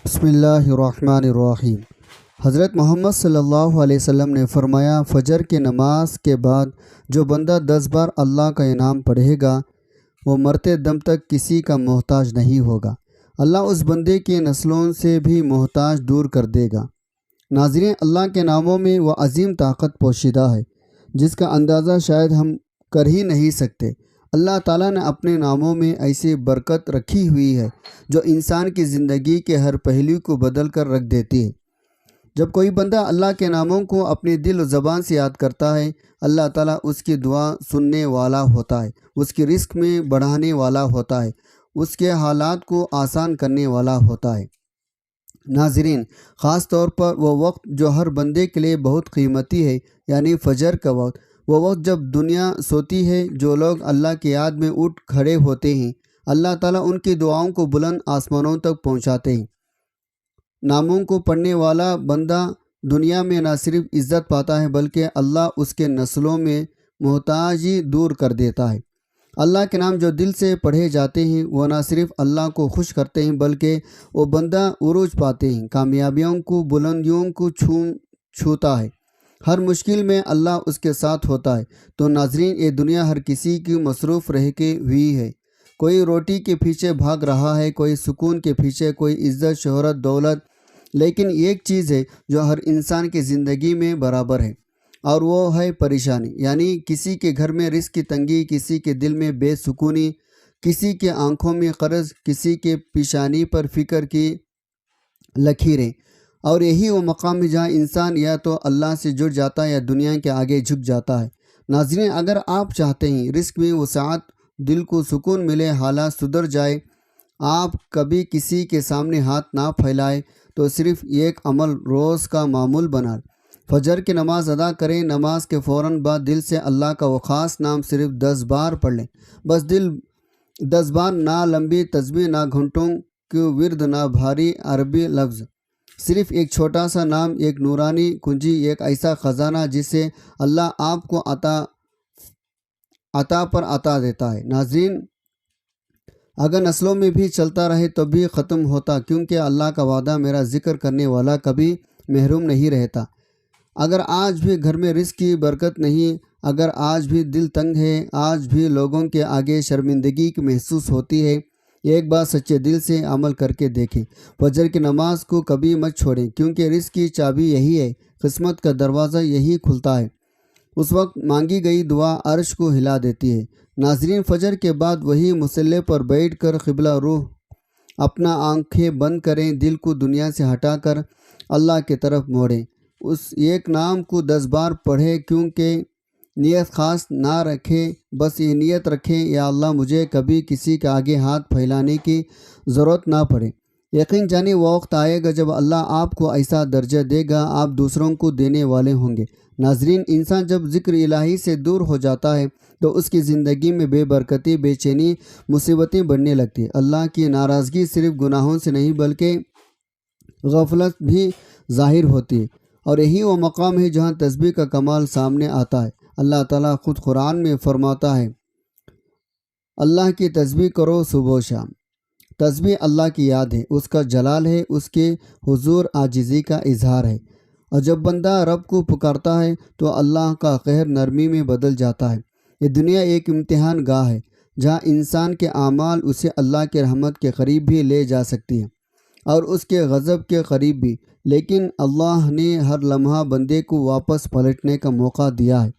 بسم اللہ الرحمن الرحیم۔ حضرت محمد صلی اللہ علیہ وسلم نے فرمایا، فجر کی نماز کے بعد جو بندہ 10 بار اللہ کا انعام پڑھے گا وہ مرتے دم تک کسی کا محتاج نہیں ہوگا۔ اللہ اس بندے کی نسلوں سے بھی محتاج دور کر دے گا۔ ناظرین، اللہ کے ناموں میں وہ عظیم طاقت پوشیدہ ہے جس کا اندازہ شاید ہم کر ہی نہیں سکتے۔ اللہ تعالیٰ نے اپنے ناموں میں ایسی برکت رکھی ہوئی ہے جو انسان کی زندگی کے ہر پہلو کو بدل کر رکھ دیتی ہے۔ جب کوئی بندہ اللہ کے ناموں کو اپنی دل و زبان سے یاد کرتا ہے، اللہ تعالیٰ اس کی دعا سننے والا ہوتا ہے، اس کی رزق میں بڑھانے والا ہوتا ہے، اس کے حالات کو آسان کرنے والا ہوتا ہے۔ ناظرین، خاص طور پر وہ وقت جو ہر بندے کے لیے بہت قیمتی ہے، یعنی فجر کا وقت، وہ وقت جب دنیا سوتی ہے، جو لوگ اللہ کی یاد میں اٹھ کھڑے ہوتے ہیں، اللہ تعالیٰ ان کی دعاؤں کو بلند آسمانوں تک پہنچاتے ہیں۔ ناموں کو پڑھنے والا بندہ دنیا میں نہ صرف عزت پاتا ہے بلکہ اللہ اس کے نسلوں میں محتاجی دور کر دیتا ہے۔ اللہ کے نام جو دل سے پڑھے جاتے ہیں وہ نہ صرف اللہ کو خوش کرتے ہیں بلکہ وہ بندہ عروج پاتے ہیں، کامیابیوں کو، بلندیوں کو چھوتا ہے۔ ہر مشکل میں اللہ اس کے ساتھ ہوتا ہے۔ تو ناظرین، یہ دنیا ہر کسی کی مصروف رہ کے ہوئی ہے۔ کوئی روٹی کے پیچھے بھاگ رہا ہے، کوئی سکون کے پیچھے، کوئی عزت، شہرت، دولت، لیکن ایک چیز ہے جو ہر انسان کی زندگی میں برابر ہے، اور وہ ہے پریشانی۔ یعنی کسی کے گھر میں رزق کی تنگی، کسی کے دل میں بے سکونی، کسی کے آنکھوں میں قرض، کسی کے پیشانی پر فکر کی لکیریں۔ اور یہی وہ مقام ہے جہاں انسان یا تو اللہ سے جڑ جاتا ہے یا دنیا کے آگے جھک جاتا ہے۔ ناظرین، اگر آپ چاہتے ہیں رزق میں وسعت، دل کو سکون ملے، حالات سدھر جائے، آپ کبھی کسی کے سامنے ہاتھ نہ پھیلائے، تو صرف ایک عمل روز کا معمول بنا فجر کی نماز ادا کریں۔ نماز کے فوراً بعد دل سے اللہ کا وہ خاص نام صرف 10 بار پڑھ لیں۔ بس 10 بار، نہ لمبی تسبیح، نہ گھنٹوں کی ورد، نہ بھاری عربی لفظ، صرف ایک چھوٹا سا نام، ایک نورانی کنجی، ایک ایسا خزانہ جسے اللہ آپ کو عطا پر عطا دیتا ہے۔ ناظرین، اگر نسلوں میں بھی چلتا رہے تو بھی ختم ہوتا، کیونکہ اللہ کا وعدہ، میرا ذکر کرنے والا کبھی محروم نہیں رہتا۔ اگر آج بھی گھر میں رزق کی برکت نہیں، اگر آج بھی دل تنگ ہے، آج بھی لوگوں کے آگے شرمندگی کی محسوس ہوتی ہے، ایک بار سچے دل سے عمل کر کے دیکھیں۔ فجر کی نماز کو کبھی مت چھوڑیں، کیونکہ رزق کی چابی یہی ہے، قسمت کا دروازہ یہی کھلتا ہے۔ اس وقت مانگی گئی دعا عرش کو ہلا دیتی ہے۔ ناظرین، فجر کے بعد وہی مصلی پر بیٹھ کر قبلہ روح اپنا آنکھیں بند کریں، دل کو دنیا سے ہٹا کر اللہ کی طرف موڑیں۔ اس ایک نام کو 10 بار پڑھیں، کیونکہ نیت خاص نہ رکھیں، بس یہ نیت رکھیں، یا اللہ مجھے کبھی کسی کے آگے ہاتھ پھیلانے کی ضرورت نہ پڑے۔ یقین جانیں وہ وقت آئے گا جب اللہ آپ کو ایسا درجہ دے گا آپ دوسروں کو دینے والے ہوں گے۔ ناظرین، انسان جب ذکر الہی سے دور ہو جاتا ہے تو اس کی زندگی میں بے برکتی، بے چینی، مصیبتیں بڑھنے لگتی ہیں۔ اللہ کی ناراضگی صرف گناہوں سے نہیں بلکہ غفلت بھی ظاہر ہوتی ہے، اور یہی وہ مقام ہے جہاں تسبیح کا کمال سامنے آتا ہے۔ اللہ تعالیٰ خود قرآن میں فرماتا ہے، اللہ کی تسبیح کرو صبح و شام۔ تسبیح اللہ کی یاد ہے، اس کا جلال ہے، اس کے حضور عاجزی کا اظہار ہے۔ اور جب بندہ رب کو پکارتا ہے تو اللہ کا قہر نرمی میں بدل جاتا ہے۔ یہ دنیا ایک امتحان گاہ ہے جہاں انسان کے اعمال اسے اللہ کے رحمت کے قریب بھی لے جا سکتی ہیں اور اس کے غضب کے قریب بھی، لیکن اللہ نے ہر لمحہ بندے کو واپس پلٹنے کا موقع دیا ہے،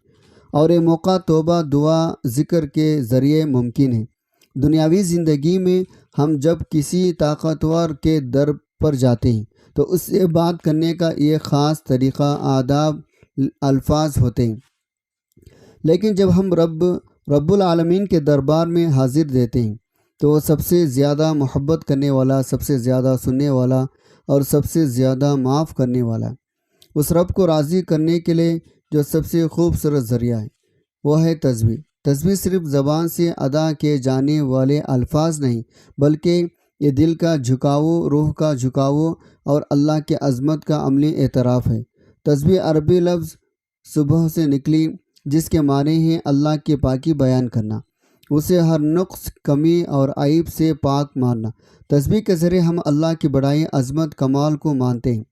اور یہ موقع توبہ، دعا، ذکر کے ذریعے ممکن ہے۔ دنیاوی زندگی میں ہم جب کسی طاقتور کے در پر جاتے ہیں تو اس سے بات کرنے کا ایک خاص طریقہ، آداب، الفاظ ہوتے ہیں، لیکن جب ہم رب العالمین کے دربار میں حاضر دیتے ہیں تو وہ سب سے زیادہ محبت کرنے والا، سب سے زیادہ سننے والا اور سب سے زیادہ معاف کرنے والا ہے۔ اس رب کو راضی کرنے کے لیے جو سب سے خوبصورت ذریعہ ہے وہ ہے تسبیح۔ تسبیح صرف زبان سے ادا کیے جانے والے الفاظ نہیں بلکہ یہ دل کا جھکاؤ، روح کا جھکاؤ اور اللہ کے عظمت کا عملی اعتراف ہے۔ تسبیح عربی لفظ صبح سے نکلی، جس کے معنی ہیں اللہ کی پاکی بیان کرنا، اسے ہر نقص، کمی اور عیب سے پاک ماننا۔ تسبیح کے ذریعے ہم اللہ کی بڑائی، عظمت، کمال کو مانتے ہیں۔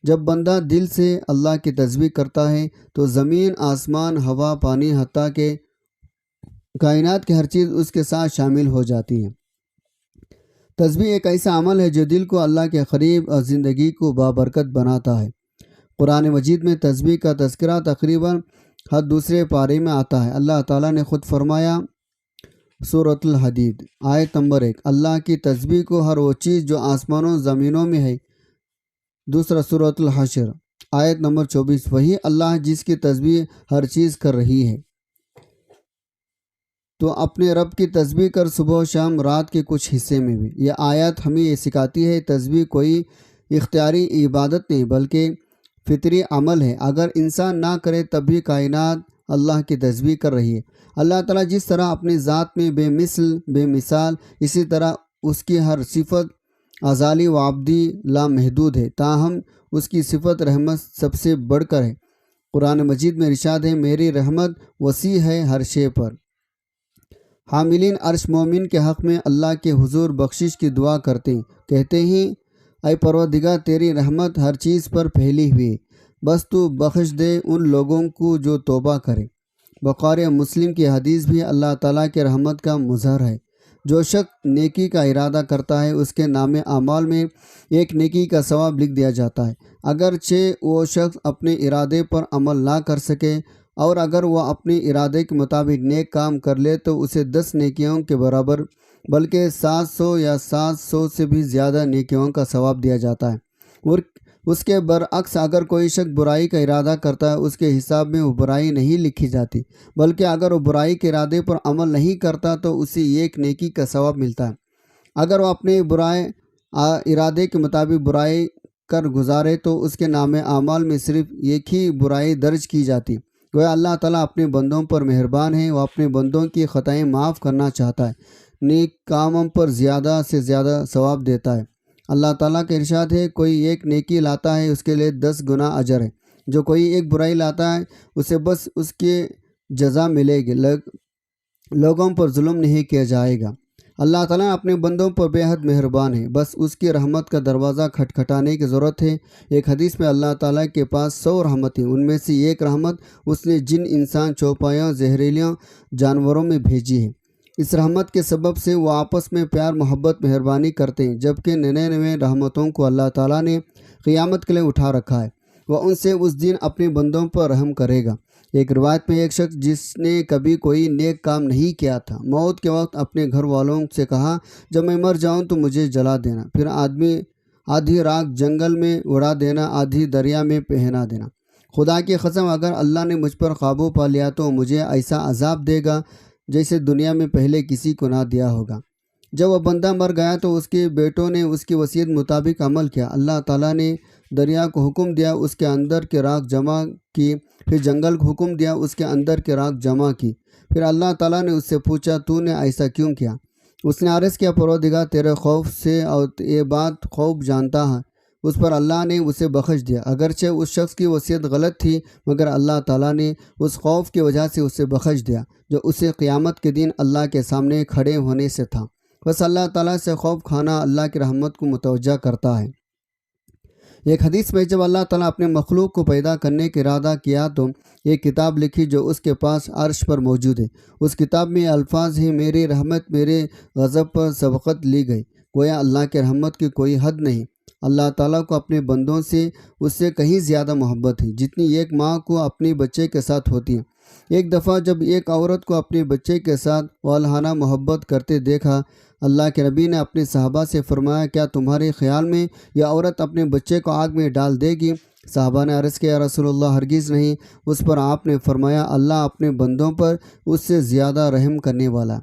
جب بندہ دل سے اللہ کی تسبیح کرتا ہے تو زمین، آسمان، ہوا، پانی، حتیٰ کہ کائنات کی ہر چیز اس کے ساتھ شامل ہو جاتی ہے۔ تسبیح ایک ایسا عمل ہے جو دل کو اللہ کے قریب اور زندگی کو بابرکت بناتا ہے۔ قرآن مجید میں تسبیح کا تذکرہ تقریباً ہر دوسرے پارے میں آتا ہے۔ اللہ تعالیٰ نے خود فرمایا، سورۃ الحدید آیت نمبر 1، اللہ کی تسبیح کو ہر وہ چیز جو آسمانوں زمینوں میں ہے۔ دوسرا سورۃ الحشر آیت نمبر 24، وہی اللہ جس کی تسبیح ہر چیز کر رہی ہے، تو اپنے رب کی تسبیح کر صبح و شام، رات کے کچھ حصے میں بھی۔ یہ آیت ہمیں یہ سکھاتی ہے تسبیح کوئی اختیاری عبادت نہیں بلکہ فطری عمل ہے۔ اگر انسان نہ کرے تب بھی کائنات اللہ کی تسبیح کر رہی ہے۔ اللہ تعالیٰ جس طرح اپنی ذات میں بے مثل، بے مثال، اسی طرح اس کی ہر صفت ازلی و ابدی لامحدود ہے، تاہم اس کی صفت رحمت سب سے بڑھ کر ہے۔ قرآن مجید میں ارشاد ہے، میری رحمت وسیع ہے ہر شے پر۔ حاملین عرش مومن کے حق میں اللہ کے حضور بخشش کی دعا کرتے ہیں، کہتے ہیں، اے پروردگار تیری رحمت ہر چیز پر پھیلی ہوئی ہے، بس تو بخش دے ان لوگوں کو جو توبہ کرے۔ بخاری و مسلم کی حدیث بھی اللہ تعالیٰ کے رحمت کا مظہر ہے۔ جو شخص نیکی کا ارادہ کرتا ہے اس کے نام اعمال میں ایک نیکی کا ثواب لکھ دیا جاتا ہے، اگرچہ وہ شخص اپنے ارادے پر عمل نہ کر سکے، اور اگر وہ اپنے ارادے کے مطابق نیک کام کر لے تو اسے 10 نیکیوں کے برابر بلکہ 700 یا 700 سے بھی زیادہ نیکیوں کا ثواب دیا جاتا ہے۔ اور اس کے برعکس اگر کوئی شخص برائی کا ارادہ کرتا ہے اس کے حساب میں وہ برائی نہیں لکھی جاتی، بلکہ اگر وہ برائی کے ارادے پر عمل نہیں کرتا تو اسے ایک نیکی کا ثواب ملتا ہے۔ اگر وہ اپنے برائے ارادے کے مطابق برائی کر گزارے تو اس کے نام اعمال میں صرف ایک ہی برائی درج کی جاتی۔ گویا اللہ تعالیٰ اپنے بندوں پر مہربان ہے، وہ اپنے بندوں کی خطائیں معاف کرنا چاہتا ہے، نیک کاموں پر زیادہ سے زیادہ ثواب دیتا ہے۔ اللہ تعالیٰ کا ارشاد ہے، کوئی ایک نیکی لاتا ہے اس کے لیے 10 گنا اجر ہے، جو کوئی ایک برائی لاتا ہے اسے بس اس کی جزا ملے گی، لوگوں پر ظلم نہیں کیا جائے گا۔ اللہ تعالیٰ اپنے بندوں پر بے حد مہربان ہے، بس اس کی رحمت کا دروازہ کھٹکھٹانے کی ضرورت ہے۔ ایک حدیث میں اللہ تعالیٰ کے پاس 100 رحمت ہیں، ان میں سے ایک رحمت اس نے جن، انسان، چوپایوں، زہریلیوں جانوروں میں بھیجی ہے۔ اس رحمت کے سبب سے وہ آپس میں پیار، محبت، مہربانی کرتے ہیں، جبکہ 99 رحمتوں کو اللہ تعالیٰ نے قیامت کے لیے اٹھا رکھا ہے، وہ ان سے اس دن اپنے بندوں پر رحم کرے گا۔ ایک روایت میں ایک شخص جس نے کبھی کوئی نیک کام نہیں کیا تھا، موت کے وقت اپنے گھر والوں سے کہا، جب میں مر جاؤں تو مجھے جلا دینا، پھر آدھی راکھ جنگل میں اڑا دینا، آدھی دریا میں بہنا دینا۔ خدا کی قسم اگر اللہ نے مجھ پر قابو پا لیا تو مجھے ایسا عذاب دے گا جیسے دنیا میں پہلے کسی کو نہ دیا ہوگا۔ جب وہ بندہ مر گیا تو اس کے بیٹوں نے اس کی وصیت مطابق عمل کیا۔ اللہ تعالیٰ نے دریا کو حکم دیا اس کے اندر کے راکھ جمع کی، پھر جنگل کو حکم دیا اس کے اندر کے راکھ جمع کی۔ پھر اللہ تعالیٰ نے اس سے پوچھا، تو نے ایسا کیوں کیا؟ اس نے عرض کیا، پروردگار تیرے خوف سے اور یہ بات خوب جانتا ہے۔ اس پر اللہ نے اسے بخش دیا، اگرچہ اس شخص کی وصیت غلط تھی، مگر اللہ تعالیٰ نے اس خوف کی وجہ سے اسے بخش دیا جو اسے قیامت کے دن اللہ کے سامنے کھڑے ہونے سے تھا۔ بس اللہ تعالیٰ سے خوف کھانا اللہ کی رحمت کو متوجہ کرتا ہے۔ ایک حدیث میں جب اللہ تعالیٰ اپنے مخلوق کو پیدا کرنے کا ارادہ کیا تو ایک کتاب لکھی جو اس کے پاس عرش پر موجود ہے۔ اس کتاب میں الفاظ ہیں، میری رحمت میرے غضب پر سبقت لی گئی۔ گویا اللہ کی رحمت کی کوئی حد نہیں۔ اللہ تعالیٰ کو اپنے بندوں سے اس سے کہیں زیادہ محبت ہے جتنی ایک ماں کو اپنے بچے کے ساتھ ہوتی ہے۔ ایک دفعہ جب ایک عورت کو اپنے بچے کے ساتھ والہانہ محبت کرتے دیکھا، اللہ کے نبی نے اپنے صحابہ سے فرمایا، کیا تمہارے خیال میں یہ عورت اپنے بچے کو آگ میں ڈال دے گی؟ صحابہ نے عرض کیا، یا رسول اللہ، ہرگز نہیں۔ اس پر آپ نے فرمایا، اللہ اپنے بندوں پر اس سے زیادہ رحم کرنے والا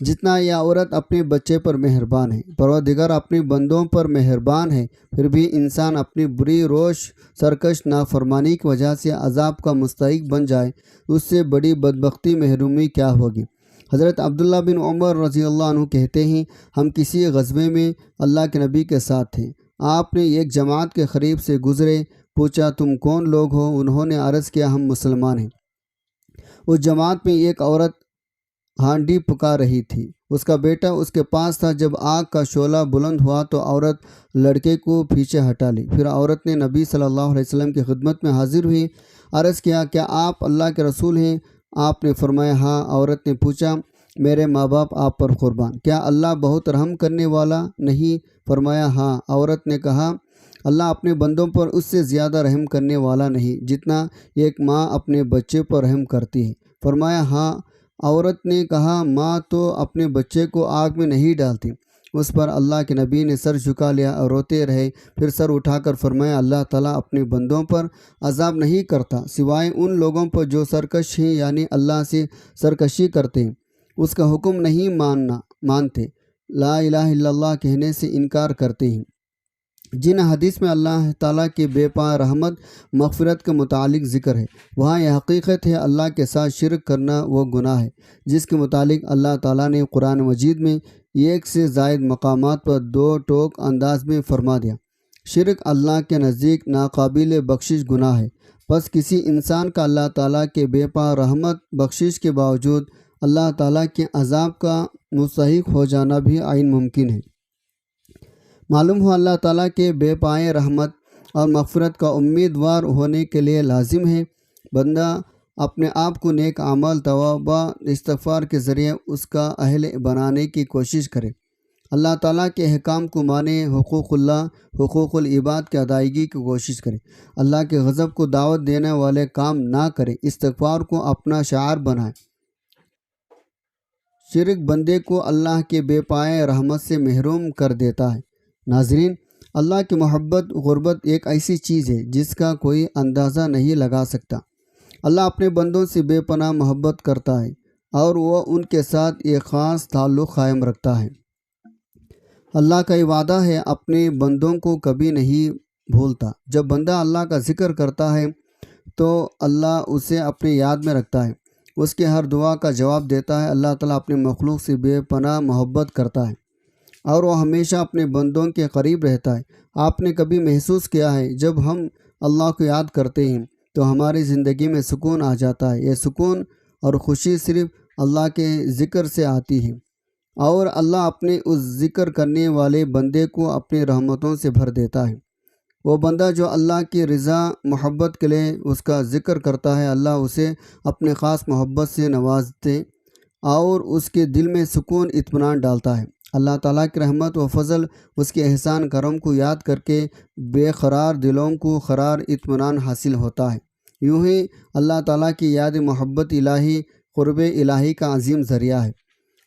جتنا یہ عورت اپنے بچے پر مہربان ہے۔ پروردگار اپنے بندوں پر مہربان ہے، پھر بھی انسان اپنی بری روش سرکش نافرمانی کی وجہ سے عذاب کا مستحق بن جائے، اس سے بڑی بدبختی محرومی کیا ہوگی۔ حضرت عبداللہ بن عمر رضی اللہ عنہ کہتے ہیں، ہم کسی غزوے میں اللہ کے نبی کے ساتھ تھے، آپ نے ایک جماعت کے قریب سے گزرے، پوچھا، تم کون لوگ ہو؟ انہوں نے عرض کیا، ہم مسلمان ہیں۔ اس جماعت میں ایک عورت ہانڈی پکا رہی تھی۔ اس کا بیٹا اس کے پاس تھا۔ جب آگ کا شعلہ بلند ہوا تو عورت لڑکے کو پیچھے ہٹا لی۔ پھر عورت نے نبی صلی اللہ علیہ وسلم کی خدمت میں حاضر ہوئی، عرض کیا، کیا آپ اللہ کے رسول ہیں؟ آپ نے فرمایا ہاں۔ عورت نے پوچھا، میرے ماں باپ آپ پر قربان، کیا اللہ بہت رحم کرنے والا نہیں؟ فرمایا ہاں۔ عورت نے کہا، اللہ اپنے بندوں پر اس سے زیادہ رحم کرنے والا نہیں جتنا ایک ماں اپنے بچے پر رحم کرتی ہے۔ فرمایا ہاں۔ عورت نے کہا، ماں تو اپنے بچے کو آگ میں نہیں ڈالتی۔ اس پر اللہ کے نبی نے سر جھکا لیا اور روتے رہے۔ پھر سر اٹھا کر فرمایا، اللہ تعالیٰ اپنے بندوں پر عذاب نہیں کرتا سوائے ان لوگوں پر جو سرکش ہیں، یعنی اللہ سے سرکشی کرتے ہیں، اس کا حکم نہیں مانتے، لا الہ الا اللہ کہنے سے انکار کرتے ہیں۔ جن حدیث میں اللہ تعالیٰ کی بے پناہ رحمت مغفرت کے متعلق ذکر ہے، وہاں یہ حقیقت ہے اللہ کے ساتھ شرک کرنا وہ گناہ ہے جس کے متعلق اللہ تعالیٰ نے قرآن مجید میں ایک سے زائد مقامات پر دو ٹوک انداز میں فرما دیا۔ شرک اللہ کے نزدیک ناقابل بخشش گناہ ہے، پس کسی انسان کا اللہ تعالیٰ کے بے پناہ رحمت بخشش کے باوجود اللہ تعالیٰ کے عذاب کا مستحق ہو جانا بھی عین ممکن ہے۔ معلوم ہوا اللہ تعالیٰ کے بے پناہ رحمت اور مغفرت کا امیدوار ہونے کے لیے لازم ہے بندہ اپنے آپ کو نیک اعمال، توبہ، استغفار کے ذریعے اس کا اہل بنانے کی کوشش کرے، اللہ تعالیٰ کے احکام کو مانے، حقوق اللہ، حقوق العباد کی ادائیگی کی کوشش کرے، اللہ کے غضب کو دعوت دینے والے کام نہ کرے، استغفار کو اپنا شعار بنائے۔ شرک بندے کو اللہ کے بے پناہ رحمت سے محروم کر دیتا ہے۔ ناظرین، اللہ کی محبت غربت ایک ایسی چیز ہے جس کا کوئی اندازہ نہیں لگا سکتا۔ اللہ اپنے بندوں سے بے پناہ محبت کرتا ہے اور وہ ان کے ساتھ ایک خاص تعلق قائم رکھتا ہے۔ اللہ کا یہ وعدہ ہے، اپنے بندوں کو کبھی نہیں بھولتا۔ جب بندہ اللہ کا ذکر کرتا ہے تو اللہ اسے اپنی یاد میں رکھتا ہے، اس کے ہر دعا کا جواب دیتا ہے۔ اللہ تعالیٰ اپنے مخلوق سے بے پناہ محبت کرتا ہے اور وہ ہمیشہ اپنے بندوں کے قریب رہتا ہے۔ آپ نے کبھی محسوس کیا ہے جب ہم اللہ کو یاد کرتے ہیں تو ہماری زندگی میں سکون آ جاتا ہے؟ یہ سکون اور خوشی صرف اللہ کے ذکر سے آتی ہے، اور اللہ اپنے اس ذکر کرنے والے بندے کو اپنی رحمتوں سے بھر دیتا ہے۔ وہ بندہ جو اللہ کی رضا محبت کے لیے اس کا ذکر کرتا ہے، اللہ اسے اپنے خاص محبت سے نوازتے اور اس کے دل میں سکون اطمینان ڈالتا ہے۔ اللہ تعالیٰ کی رحمت و فضل، اس کے احسان کرم کو یاد کر کے بے قرار دلوں کو قرار اطمینان حاصل ہوتا ہے۔ یوں ہی اللہ تعالیٰ کی یاد محبت الہی، قرب الہی کا عظیم ذریعہ ہے،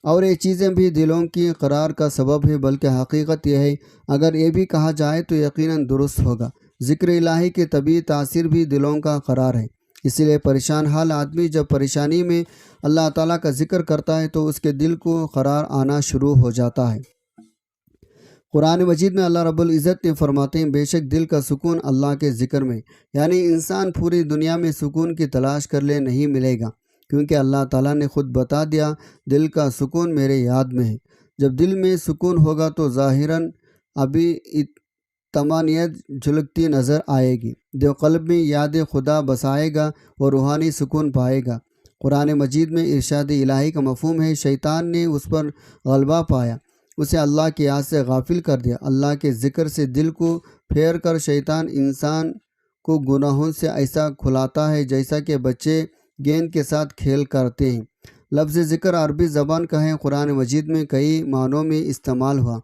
اور یہ چیزیں بھی دلوں کی قرار کا سبب ہے، بلکہ حقیقت یہ ہے، اگر یہ بھی کہا جائے تو یقیناً درست ہوگا، ذکر الہی کی طبعی تاثیر بھی دلوں کا قرار ہے۔ اسی لیے پریشان حال آدمی جب پریشانی میں اللہ تعالیٰ کا ذکر کرتا ہے تو اس کے دل کو قرار آنا شروع ہو جاتا ہے۔ قرآن مجید میں اللہ رب العزت نے فرماتے ہیں، بے شک دل کا سکون اللہ کے ذکر میں، یعنی انسان پوری دنیا میں سکون کی تلاش کر لے نہیں ملے گا، کیونکہ اللہ تعالیٰ نے خود بتا دیا، دل کا سکون میرے یاد میں ہے۔ جب دل میں سکون ہوگا تو ظاہراً ابھی طمانینت جھلکتی نظر آئے گی، جو قلب میں یاد خدا بسائے گا وہ روحانی سکون پائے گا۔ قرآن مجید میں ارشاد الہی کا مفہوم ہے، شیطان نے اس پر غلبہ پایا، اسے اللہ کی یاد سے غافل کر دیا۔ اللہ کے ذکر سے دل کو پھیر کر شیطان انسان کو گناہوں سے ایسا کھلاتا ہے جیسا کہ بچے گیند کے ساتھ کھیل کرتے ہیں۔ لفظ ذکر عربی زبان کا ہے، قرآن مجید میں کئی معنوں میں استعمال ہوا،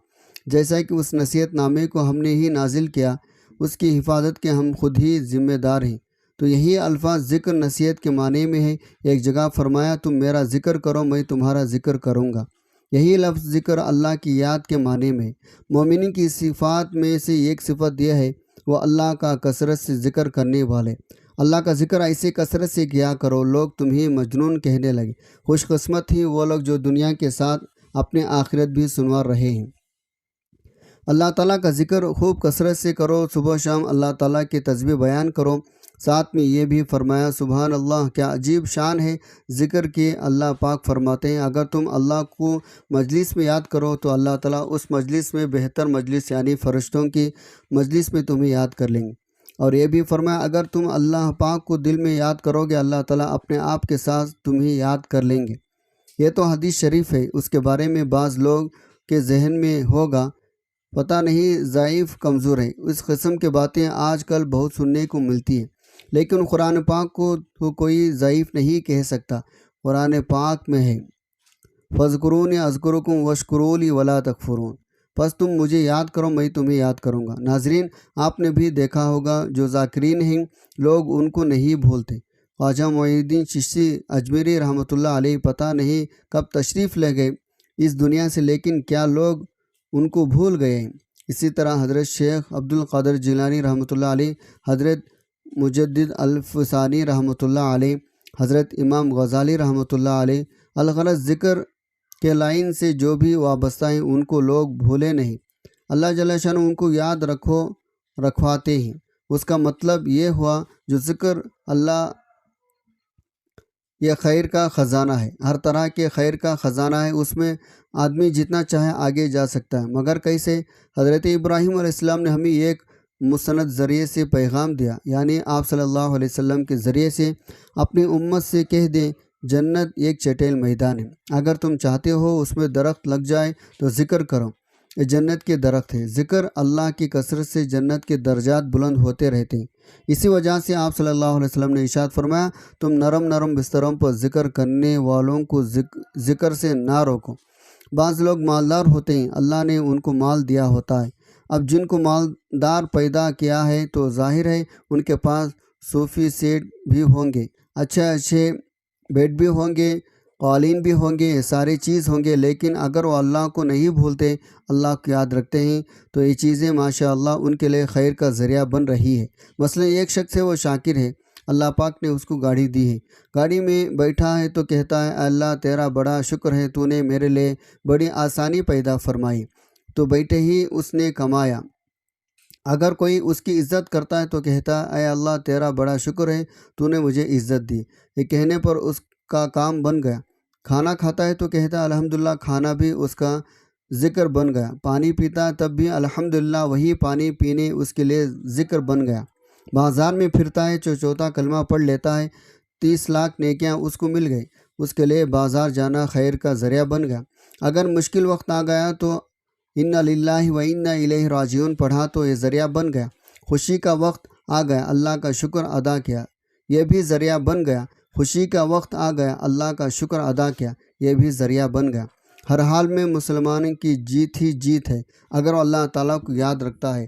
جیسا کہ اس نصیحت نامے کو ہم نے ہی نازل کیا، اس کی حفاظت کے ہم خود ہی ذمہ دار ہیں۔ تو یہی الفاظ ذکر نصیحت کے معنی میں ہے۔ ایک جگہ فرمایا، تم میرا ذکر کرو میں تمہارا ذکر کروں گا۔ یہی لفظ ذکر اللہ کی یاد کے معنی میں ہے۔ مومنین کی صفات میں سے ایک صفت یہ ہے، وہ اللہ کا کثرت سے ذکر کرنے والے۔ اللہ کا ذکر ایسے کثرت سے کیا کرو لوگ تمہیں مجنون کہنے لگے۔ خوش قسمت ہی وہ لوگ جو دنیا کے ساتھ اپنے آخرت بھی سنوار رہے ہیں۔ اللہ تعالیٰ کا ذکر خوب کثرت سے کرو، صبح شام اللہ تعالیٰ کے تسبیح بیان کرو۔ ساتھ میں یہ بھی فرمایا، سبحان اللہ، کیا عجیب شان ہے ذکر کی۔ اللہ پاک فرماتے ہیں، اگر تم اللہ کو مجلس میں یاد کرو تو اللہ تعالیٰ اس مجلس میں بہتر مجلس یعنی فرشتوں کی مجلس میں تمہیں یاد کر لیں گے۔ اور یہ بھی فرمایا، اگر تم اللہ پاک کو دل میں یاد کرو گے اللہ تعالیٰ اپنے آپ کے ساتھ تمہیں یاد کر لیں گے۔ یہ تو حدیث شریف ہے، اس کے بارے میں بعض لوگ کے ذہن میں ہوگا پتہ نہیں ضعیف کمزور ہے۔ اس قسم کی باتیں آج کل بہت سننے کو ملتی ہیں، لیکن قرآن پاک کو تو کوئی ضعیف نہیں کہہ سکتا۔ قرآن پاک میں ہے فَاذْكُرُونِي أَذْكُرُكُمْ وَاشْكُرُوا لِي وَلَا تَكْفُرُونَ، پس تم مجھے یاد کرو میں تمہیں یاد کروں گا۔ ناظرین، آپ نے بھی دیکھا ہوگا جو ذاکرین ہیں لوگ ان کو نہیں بھولتے۔ خواجہ معین الدین چشتی اجمیری رحمۃ اللہ علیہ پتہ نہیں کب تشریف لے گئے اس دنیا سے، لیکن کیا لوگ ان کو بھول گئے ہیں۔ اسی طرح حضرت شیخ عبد القادر جیلانی رحمۃ اللہ علیہ، حضرت مجدد الفسانی رحمۃ اللہ علیہ، حضرت امام غزالی رحمۃ اللہ علیہ، الغرض ذکر کے لائن سے جو بھی وابستہ ہیں ان کو لوگ بھولے نہیں۔ اللہ جل شانہ ان کو یاد رکھواتے ہیں۔ اس کا مطلب یہ ہوا جو ذکر اللہ یہ خیر کا خزانہ ہے، ہر طرح کے خیر کا خزانہ ہے، اس میں آدمی جتنا چاہے آگے جا سکتا ہے، مگر کیسے؟ حضرت ابراہیم علیہ السلام نے ہمیں ایک مسند ذریعے سے پیغام دیا، یعنی آپ صلی اللہ علیہ وسلم کے ذریعے سے اپنی امت سے کہہ دیں جنت ایک چٹیل میدان ہے، اگر تم چاہتے ہو اس میں درخت لگ جائے تو ذکر کرو، یہ جنت کے درخت ہے۔ ذکر اللہ کی کثرت سے جنت کے درجات بلند ہوتے رہتے ہیں۔ اسی وجہ سے آپ صلی اللہ علیہ وسلم نے ارشاد فرمایا، تم نرم نرم بستروں پر ذکر کرنے والوں کو ذکر سے نہ روکو۔ بعض لوگ مالدار ہوتے ہیں، اللہ نے ان کو مال دیا ہوتا ہے۔ اب جن کو مالدار پیدا کیا ہے تو ظاہر ہے ان کے پاس صوفی سیٹ بھی ہوں گے، اچھے بیڈ بھی ہوں گے، قالین بھی ہوں گے، یہ ساری چیز ہوں گے، لیکن اگر وہ اللہ کو نہیں بھولتے، اللہ کو یاد رکھتے ہیں تو یہ چیزیں ماشاءاللہ ان کے لیے خیر کا ذریعہ بن رہی ہے۔ مثلا ایک شخص ہے، وہ شاکر ہے، اللہ پاک نے اس کو گاڑی دی ہے، گاڑی میں بیٹھا ہے تو کہتا ہے اے اللہ تیرا بڑا شکر ہے، تو نے میرے لیے بڑی آسانی پیدا فرمائی، تو بیٹھے ہی اس نے کمایا۔ اگر کوئی اس کی عزت کرتا ہے تو کہتا ہے اے اللہ تیرا بڑا شکر ہے، تو نے مجھے عزت دی، یہ کہنے پر اس کا کام بن گیا۔ کھانا کھاتا ہے تو کہتا ہے الحمدللہ، کھانا بھی اس کا ذکر بن گیا۔ پانی پیتا ہے تب بھی الحمدللہ، وہی پانی پینے اس کے لیے ذکر بن گیا۔ بازار میں پھرتا ہے، چوتھا کلمہ پڑھ لیتا ہے، 30 لاکھ نیکیاں اس کو مل گئی، اس کے لیے بازار جانا خیر کا ذریعہ بن گیا۔ اگر مشکل وقت آ گیا تو انا للہ و انا الیہ راجعون پڑھا تو یہ ذریعہ بن گیا۔ خوشی کا وقت آ گیا، اللہ کا شکر ادا کیا، یہ بھی ذریعہ بن گیا۔ خوشی کا وقت آ گیا، اللہ کا شکر ادا کیا، یہ بھی ذریعہ بن گیا۔ ہر حال میں مسلمان کی جیت ہی جیت ہے اگر وہ اللہ تعالیٰ کو یاد رکھتا ہے۔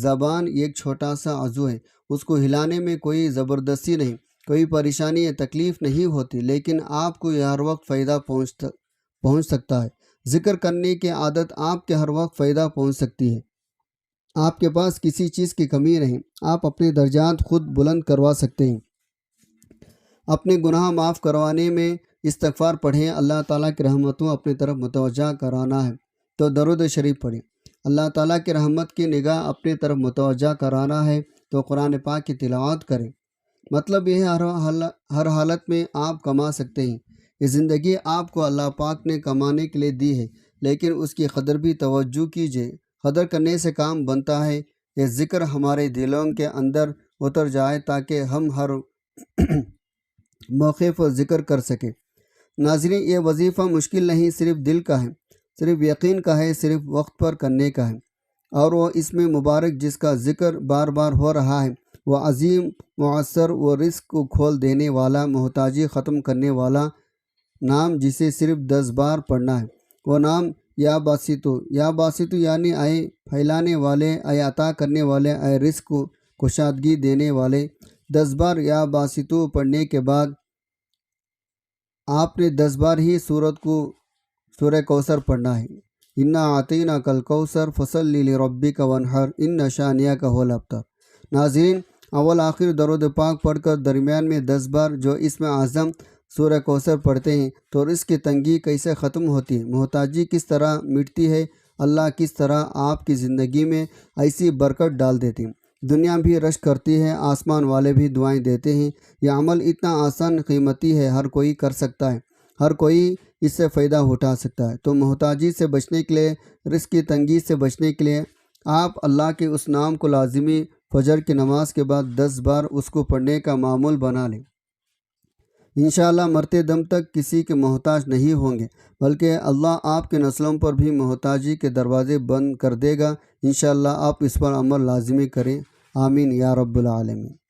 زبان ایک چھوٹا سا عضو ہے، اس کو ہلانے میں کوئی زبردستی نہیں، کوئی پریشانی یا تکلیف نہیں ہوتی، لیکن آپ کو یہ ہر وقت فائدہ پہنچ سکتا ہے۔ ذکر کرنے کی عادت آپ کے ہر وقت فائدہ پہنچ سکتی ہے۔ آپ کے پاس کسی چیز کی کمی نہیں، آپ اپنے درجات خود بلند کروا سکتے ہیں۔ اپنے گناہ معاف کروانے میں استغفار پڑھیں، اللہ تعالیٰ کی رحمتوں اپنی طرف متوجہ کرانا ہے تو درود شریف پڑھیں۔ اللہ تعالیٰ کی رحمت کی نگاہ اپنی طرف متوجہ کرانا ہے تو قرآن پاک کی تلاوت کریں۔ مطلب یہ ہے ہر حالت میں آپ کما سکتے ہیں۔ یہ زندگی آپ کو اللہ پاک نے کمانے کے لیے دی ہے، لیکن اس کی قدر بھی توجہ کیجیے۔ قدر کرنے سے کام بنتا ہے۔ یہ ذکر ہمارے دلوں کے اندر اتر جائے تاکہ ہم ہر موقع پر ذکر کر سکیں۔ ناظرین، یہ وظیفہ مشکل نہیں، صرف دل کا ہے، صرف یقین کا ہے، صرف وقت پر کرنے کا ہے، اور وہ اس میں مبارک جس کا ذکر بار بار ہو رہا ہے، وہ عظیم معصر، وہ رزق کو کھول دینے والا، محتاجی ختم کرنے والا نام جسے صرف 10 بار پڑھنا ہے۔ وہ نام یا باسطو یعنی اے پھیلانے والے، اے عطا کرنے والے، اے رزق کو کشادگی دینے والے۔ 10 بار یا باسطو پڑھنے کے بعد آپ نے 10 بار ہی سورہ کوثر پڑھنا ہے۔ انا اعطیناک الکوثر فصلی لربک وانحر ان شانئک هو الابتر۔ ناظرین، اول آخر درود پاک پڑھ کر درمیان میں 10 بار جو اسم اعظم سورہ کوثر پڑھتے ہیں تو رزق کی تنگی کیسے ختم ہوتی ہے، محتاجی کس طرح مٹتی ہے، اللہ کس طرح آپ کی زندگی میں ایسی برکت ڈال دیتی ہے، دنیا بھی رشک کرتی ہے، آسمان والے بھی دعائیں دیتے ہیں۔ یہ عمل اتنا آسان قیمتی ہے، ہر کوئی کر سکتا ہے، ہر کوئی اس سے فائدہ اٹھا سکتا ہے۔ تو محتاجی سے بچنے کے لیے، رزق کی تنگی سے بچنے کے لیے آپ اللہ کے اس نام کو لازمی فجر کی نماز کے بعد 10 بار اس کو پڑھنے کا معمول بنا لیں۔ انشاءاللہ مرتے دم تک کسی کے محتاج نہیں ہوں گے، بلکہ اللہ آپ کے نسلوں پر بھی محتاجی کے دروازے بند کر دے گا۔ انشاءاللہ آپ اس پر عمل لازمی کریں، آمین یا رب العالمین۔